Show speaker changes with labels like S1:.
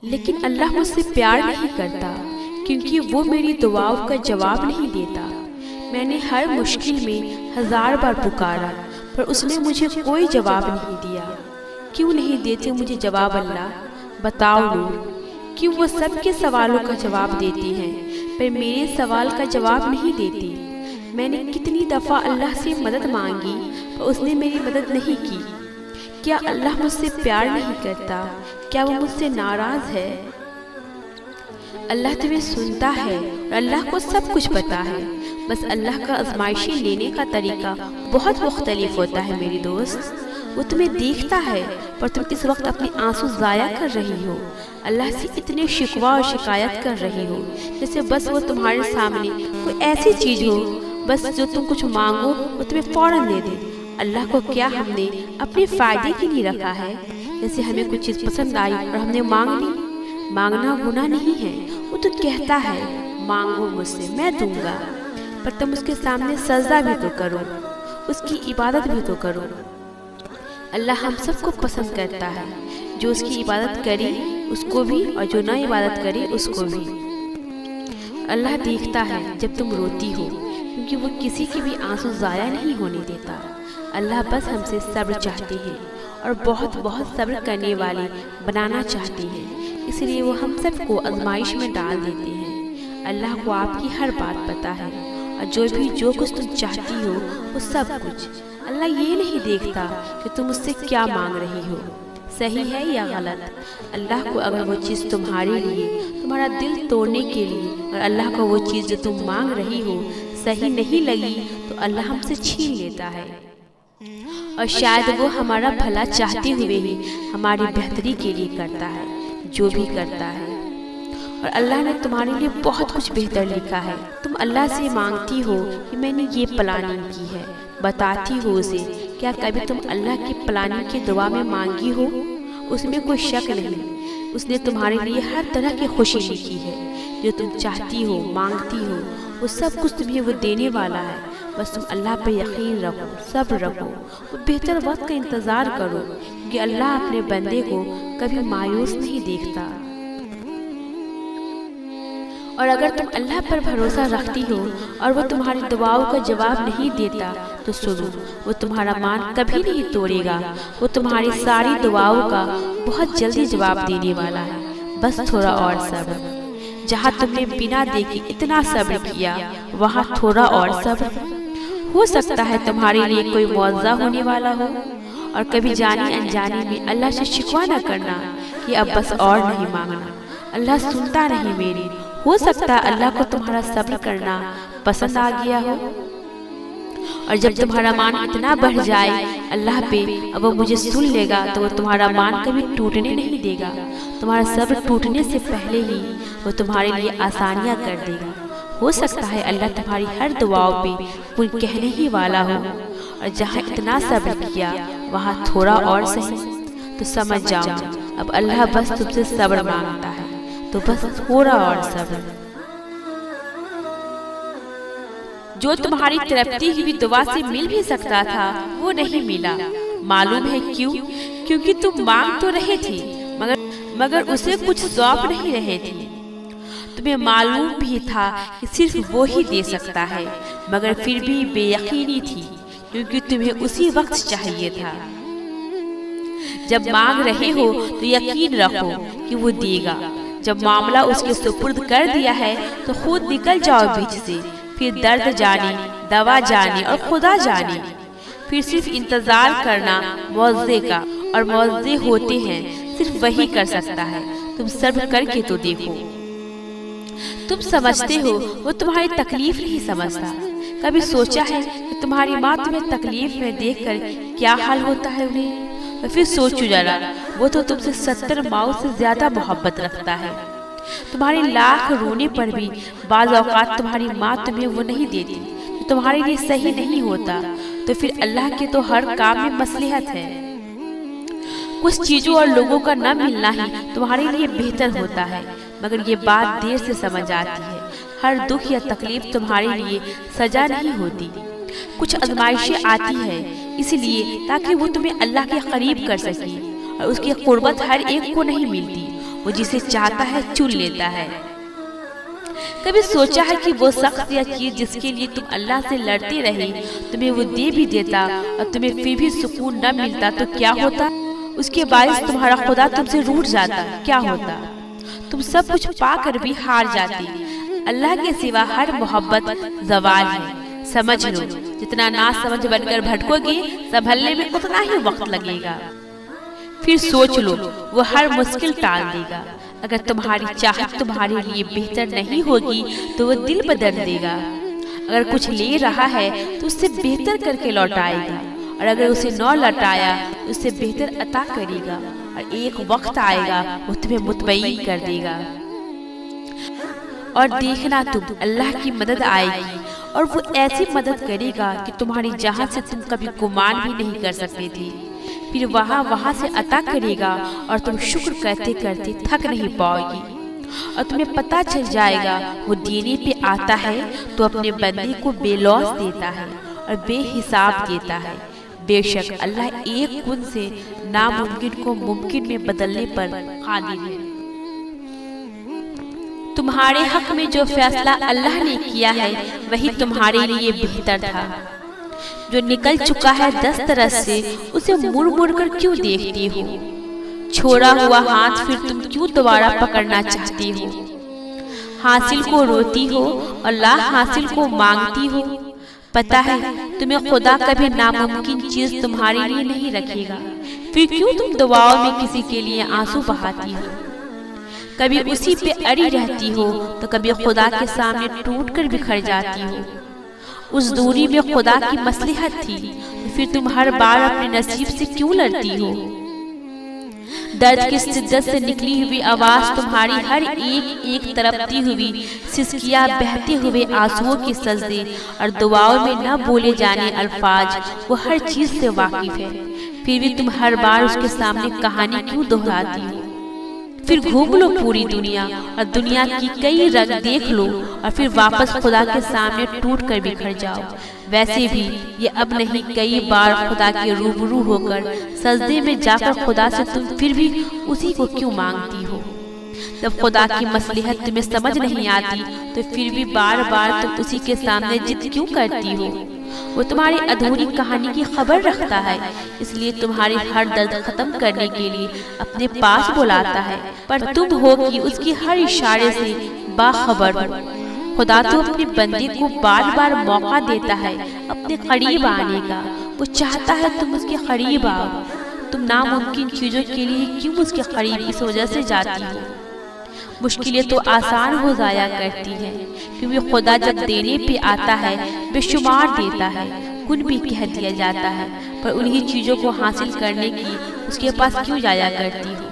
S1: لیکن اللہ مجھ سے پیار نہیں کرتا کیونکہ وہ میری دعاؤں کا جواب نہیں دیتا۔ میں نے ہر مشکل میں 1000 بار پکارا پر اس نے مجھے کوئی جواب نہیں دیا۔ کیوں نہیں دیتے مجھے جواب اللہ؟ بتاؤ نور، کیوں وہ سب کے سوالوں کا جواب دیتی ہیں پر میرے سوال کا جواب نہیں دیتی؟ میں نے کتنی دفعہ اللہ سے مدد مانگی پر اس نے میری مدد نہیں کی۔ کیا اللہ مجھ سے پیار نہیں کرتا؟ کیا وہ مجھ سے ناراض ہے؟ اللہ تمہیں سنتا ہے اور اللہ کو سب کچھ پتا ہے، بس اللہ کا آزمائشیں لینے کا طریقہ بہت مختلف ہوتا ہے میری دوست۔ وہ تمہیں دیکھتا ہے پر تم اس وقت اپنے آنسو ضائع کر رہی ہو، اللہ سے اتنے شکوہ اور شکایت کر رہی ہو جیسے بس وہ تمہارے سامنے کوئی ایسی چیز ہو بس جو تم کچھ مانگو وہ تمہیں فوراً دے دے۔ اللہ کو کیا ہم نے اپنے فائدے کے لیے رکھا ہے؟ جیسے ہمیں کوئی چیز پسند آئی اور ہم نے مانگ لی۔ مانگنا گناہ نہیں ہے، وہ تو کہتا ہے مانگو مجھ سے میں دوں گا، پر تم اس کے سامنے سجدہ بھی تو کرو، اس کی عبادت بھی تو کرو۔ اللہ ہم سب کو پسند کرتا ہے، جو اس کی عبادت کرے اس کو بھی اور جو نہ عبادت کرے اس کو بھی۔ اللہ دیکھتا ہے جب تم روتی ہو کیونکہ وہ کسی کی بھی آنسو ضائع نہیں ہونے دیتا۔ اللہ بس ہم سے صبر چاہتے ہیں اور بہت بہت صبر کرنے والے بنانا چاہتے ہیں، اس لیے وہ ہم سب کو آزمائش میں ڈال دیتے ہیں۔ اللہ کو آپ کی ہر بات پتہ ہے اور جو کچھ تم چاہتی ہو وہ سب کچھ۔ اللہ یہ نہیں دیکھتا کہ تم اس سے کیا مانگ رہی ہو، صحیح ہے یا غلط۔ اللہ کو اگر وہ چیز تمہارے لیے، تمہارا دل توڑنے کے لیے، اور اللہ کو وہ چیز جو تم مانگ رہی ہو صحیح نہیں لگی تو اللہ ہم سے چھین لیتا ہے، اور شاید وہ ہمارا بھلا چاہتے ہوئے ہی ہماری بہتری کے لیے کرتا ہے جو بھی کرتا ہے۔ اور اللہ نے تمہارے لیے بہت کچھ بہتر لکھا ہے۔ تم اللہ سے مانگتی ہو کہ میں نے یہ پلاننگ کی ہے، بتاتی ہو اسے، کیا کبھی تم اللہ کی پلاننگ کی دعا میں مانگی ہو؟ اس میں کوئی شک نہیں، اس نے تمہارے لیے ہر طرح کی خوشی لکھی ہے۔ جو تم چاہتی ہو، مانگتی ہو، وہ سب کچھ تمہیں وہ دینے والا ہے۔ بس تم اللہ پہ یقین رکھو، صبر رکھو، وہ بہتر وقت کا انتظار کرو، کیونکہ اللہ اپنے بندے کو کبھی مایوس نہیں دیکھتا۔ اور اگر تم اللہ پر بھروسہ رکھتی ہو اور وہ تمہاری دعاؤں کا جواب نہیں دیتا تو سنو، وہ تمہارا مان کبھی نہیں توڑے گا، وہ تمہاری ساری دعاؤں کا بہت جلدی جواب دینے والا ہے۔ بس تھوڑا اور صبر۔ جہاں تم نے بنا دیکھے اتنا صبر کیا وہاں تھوڑا اور صبر۔ ہو سکتا ہے تمہارے لیے کوئی معجزہ ہونے والا ہو، اور کبھی جانے انجانے میں اللہ سے شکوہ نہ کرنا کہ اب بس اور نہیں مانگنا، اللہ سنتا نہیں میری۔ ہو سکتا ہے اللہ کو تمہارا صبر کرنا پسند آ گیا ہو، اور جب تمہارا مان اتنا بڑھ جائے اللہ پہ اب وہ مجھے سن لے گا تو وہ تمہارا مان کبھی ٹوٹنے نہیں دے گا۔ تمہارا صبر ٹوٹنے سے پہلے ہی وہ تمہارے لیے آسانیاں کر دے گا۔ ہو سکتا ہے اللہ تمہاری ہر دعاؤں پہ کوئی کہنے ہی والا ہو، اور جہاں اتنا صبر کیا وہاں تھوڑا اور صحیح۔ تو سمجھ جاؤ اب اللہ بس تم سے صبر مانگتا ہے، تو بس تھوڑا اور صبر۔ جو تمہاری تڑپتی ہوئی دعا سے مل بھی سکتا تھا وہ نہیں ملا۔ معلوم ہے کیوں؟ کیونکہ تم مانگ تو رہے تھے مگر اسے کچھ سونپ نہیں رہے تھے۔ تمہیں معلوم بھی تھا کہ صرف وہ ہی دے سکتا ہے، مگر پھر بھی بے یقینی تھی کیونکہ تمہیں اسی وقت چاہیے تھا۔ جب مانگ رہے ہو تو یقین رکھو کہ وہ دے گا۔ جب معاملہ اس کے سپرد کر دیا ہے تو خود نکل جاؤ بیچ سے، پھر درد جانے، دوا جانے اور خدا جانے۔ پھر صرف انتظار کرنا معجزے کا، اور معجزے ہوتے ہیں صرف وہی کر سکتا ہے۔ تم صبر کر کے تو دیکھو۔ تم سمجھتے ہو وہ تمہاری تکلیف نہیں سمجھتا۔ کبھی سوچا ہے کہ تمہاری ماں تمہیں تکلیف میں دیکھ کر کیا حال ہوتا ہے انہیں؟ اور پھر سوچو ذرا، وہ تو تم سے 70 ماؤں سے زیادہ محبت رکھتا ہے۔ تمہارے لاکھ رونے پر بھی بعض اوقات تمہاری ماں تمہیں وہ نہیں دیتی جو تمہارے لیے صحیح نہیں ہوتا، تو پھر اللہ کے تو ہر کام میں مصلحت ہے۔ کچھ چیزوں اور لوگوں کا نہ ملنا ہی تمہارے لیے بہتر ہوتا ہے، مگر یہ بات دیر سے سمجھ آتی ہے۔ ہر دکھ یا تکلیف تمہارے لیے سزا نہیں ہوتی۔ کچھ آزمائشیں آتی ہے اس لیے تاکہ وہ تمہیں اللہ کے قریب کر سکے، اور اس کی قربت ہر ایک کو نہیں ملتی، وہ جسے چاہتا ہے چن لیتا ہے۔ کبھی سوچا ہے کہ وہ شخص یا چیز جس کے لیے تم اللہ سے لڑتے رہے تمہیں وہ دے بھی دیتا اور تمہیں پھر بھی سکون نہ ملتا تو کیا ہوتا؟ اس کے باعث تمہارا خدا تم سے روٹھ جاتا، کیا ہوتا؟ تم سب کچھ پا کر بھی ہار جاتی۔ اللہ کے سوا ہر محبت زوال ہے، سمجھ لو۔ جتنا نا سمجھ بن کر بھٹکو گے سنبھلنے میں اتنا ہی وقت لگے گا۔ پھر سوچ لو، وہ ہر مشکل ٹال دے گا۔ اگر تمہاری چاہت تمہارے لیے بہتر نہیں ہوگی تو وہ دل بدل دے گا۔ اگر کچھ لے رہا ہے تو اس سے بہتر کر کے لوٹائے گا، اور اگر اسے نہ لوٹایا تو اس سے بہتر عطا کرے گا، اور ایک وقت آئے گا وہ تمہیں مطمئن کر دے گا۔ اور دیکھنا تم اللہ کی مدد آئے گی، اور وہ ایسی مدد کرے گا کہ تمہاری جہاں سے تم کبھی گمان بھی نہیں کر سکتے تھے۔ پھر وہاں سے عطا کرے گا اور تم شکر کرتے کرتے تھک نہیں پاؤ گی، اور تمہیں پتہ چل جائے گا وہ دینے پہ آتا ہے تو اپنے بندے کو بے لوث دیتا ہے اور بے حساب دیتا ہے۔ بے شک اللہ ایک کن سے ناممکن کو ممکن میں بدلنے پر قادر ہے۔ تمہارے حق میں جو فیصلہ اللہ نے کیا ہے وہی تمہارے لیے بہتر تھا۔ جو نکل چکا ہے دسترس سے اسے مڑ مڑ کر کیوں دیکھتی ہو؟ چھوڑا ہوا ہاتھ پھر تم کیوں دوبارہ پکڑنا چاہتی ہو؟ حاصل کو روتی ہو اور لا حاصل کو مانگتی ہو۔ پتہ ہے تمہیں خدا کبھی ناممکن چیز تمہارے لیے نہیں رکھے گا، پھر کیوں تم دعاؤں میں کسی کے لیے آنسو بہاتی ہو؟ کبھی اسی پہ اڑی رہتی ہو تو کبھی خدا کے سامنے ٹوٹ کر بکھر جاتی ہو۔ اس دوری میں خدا کی مصلحت تھی، پھر تم ہر بار اپنے نصیب سے کیوں لڑتی ہو؟ درد کی شدت سے نکلی ہوئی آواز تمہاری ہر ایک تڑپتی ہوئی سسکیاں، بہتے ہوئے آنسوؤں کے سجدے اور دعاؤں میں نہ بولے جانے الفاظ، وہ ہر چیز سے واقف ہے، پھر بھی تم ہر بار اس کے سامنے کہانی کیوں دہراتی ہو؟ پھر گھوم لو پوری دنیا اور دنیا کی کئی رنگ دیکھ لو، اور پھر واپس خدا کے سامنے ٹوٹ کر بکھر جاؤ۔ ویسے بھی یہ اب نہیں، کئی بار خدا کے روبرو ہو کر سجدے میں جا کر خدا سے تم پھر بھی اسی کو کیوں مانگتی ہو؟ جب خدا کی مصلحت تمہیں سمجھ نہیں آتی تو پھر بھی بار بار تم اسی کے سامنے ضد کیوں کرتی ہو؟ وہ تمہاری ادھوری کہانی کی خبر رکھتا ہے، اس لیے تمہاری ہر درد ختم کرنے کے لیے اپنے پاس بلاتا ہے، پر تم ہو کہ اس کی ہر اشارے سے باخبر ہو۔ خدا تو اپنے بندے کو بار بار موقع دیتا ہے اپنے قریب آنے کا، وہ چاہتا ہے تم اس کے قریب آؤ۔ تم ناممکن چیزوں کے لیے کیوں اس کے قریب اس وجہ سے جاتی ہو؟ مشکلیں تو آسان ہو جایا کرتی ہیں، کیونکہ خدا جب دینے پہ آتا ہے بے شمار دیتا ہے، کن بھی کہہ دیا جاتا ہے، پر انہی چیزوں کو حاصل کرنے کی اس کے پاس کیوں جایا کرتی ہو؟